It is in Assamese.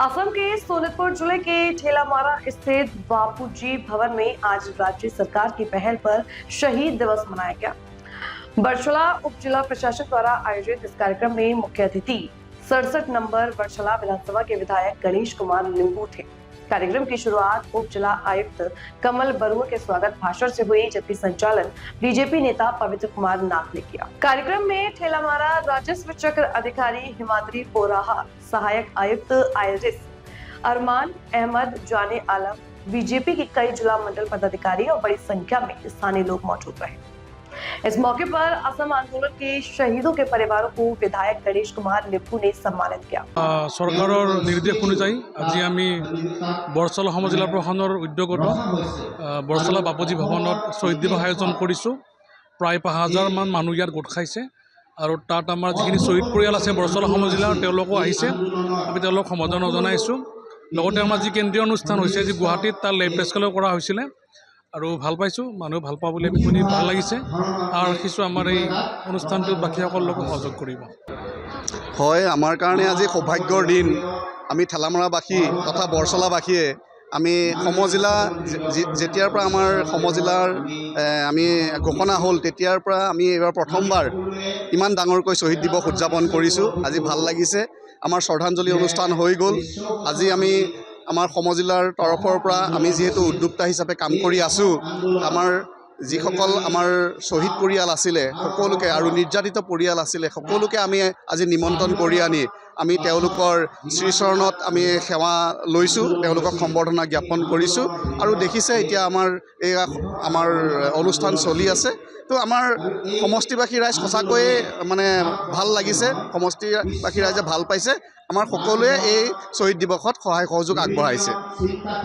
असम के सोनितपुर जिले के ठेलामारा स्थित बापूजी भवन में आज राज्य सरकार की पहल पर शहीद दिवस मनाया गया। बरछला उप जिला प्रशासन द्वारा आयोजित इस कार्यक्रम में मुख्य अतिथि 67 नंबर बरछला विधानसभा के विधायक गणेश कुमार लिंबू थे। कार्यक्रम की शुरुआत उप जिला आयुक्त कमल बरुआ के स्वागत भाषण से हुई, जबकि संचालन बीजेपी नेता पवित्र कुमार नाथ ने किया। कार्यक्रम में ठेलामारा राजस्व चक्र अधिकारी हिमाद्री बोराहा, सहायक आयुक्त आयरिस, अरमान अहमद, जाने आलम, बीजेपी के कई जिला मंडल पदाधिकारी और बड़ी संख्या में स्थानीय लोग मौजूद रहे। इस मौके पर असम आंदोलन के शहीदों के परिवारों को विधायक गणेश कुमार लिंबू ने सम्मानित किया। सरकारों निर्देश अनुযায়ী আজি আমি বৰছলা সমজিলা প্ৰশাসনৰ উদ্যোগত বৰছলা বাপুজি ভৱনত শহীদ দিৱস আয়োজন কৰিছোঁ। প্ৰায় 5000 মান মানুহ ইয়াত গোট খাইছে আৰু তাত আমাৰ যিখিনি শহীদ পৰিয়াল আছে বৰছলা সমজিলাৰ তেওঁলোকো আহিছে। আমি তেওঁলোকক সম্বৰ্ধনা জনাইছোঁ। লগতে আমাৰ যি কেন্দ্ৰীয় অনুষ্ঠান হৈছে যি গুৱাহাটীত তাৰ লেব প্ৰেছকেলো কৰা হৈছিলে আৰু ভাল পাইছোঁ, মানুহ ভাল পাব বুলি শুনি ভাল লাগিছে আৰু ৰাখিছোঁ আমাৰ এই অনুষ্ঠানটোত বাকীসকলকো সহযোগ কৰিব। হয়, আমাৰ কাৰণে আজি সৌভাগ্যৰ দিন। আমি ঠেলামৰাবাসী তথা বৰছলাবাসীয়ে আমি সমজিলা যেতিয়াৰ পৰা আমাৰ সমজিলাৰ আমি ঘোষণা হ'ল তেতিয়াৰ পৰা আমি এইবাৰ প্ৰথমবাৰ ইমান ডাঙৰকৈ শ্বহীদ দিৱস উদযাপন কৰিছোঁ। আজি ভাল লাগিছে। আমাৰ শ্ৰদ্ধাঞ্জলি অনুষ্ঠান হৈ গ'ল। আজি আমি আমাৰ সমজিলাৰ তৰফৰ পৰা আমি যিহেতু উদ্যোক্তা হিচাপে কাম কৰি আছোঁ, আমাৰ যিসকল আমাৰ শ্বহীদ পৰিয়াল আছিলে সকলোকে আৰু নিৰ্যাতিত পৰিয়াল আছিলে সকলোকে আমি আজি নিমন্ত্ৰণ কৰি আনি আমি তেওঁলোকৰ শ্ৰীচৰণত আমি সেৱা লৈছোঁ, তেওঁলোকক সম্বৰ্ধনা জ্ঞাপন কৰিছোঁ। আৰু দেখিছে এতিয়া আমাৰ অনুষ্ঠান চলি আছে। তো আমাৰ সমষ্টিবাসী ৰাইজ সঁচাকৈয়ে মানে ভাল লাগিছে। সমষ্টিবাসী ৰাইজে ভাল পাইছে। আমাৰ সকলোৱে এই শ্বহীদ দিৱসত সহায় সহযোগ আগবঢ়াইছে।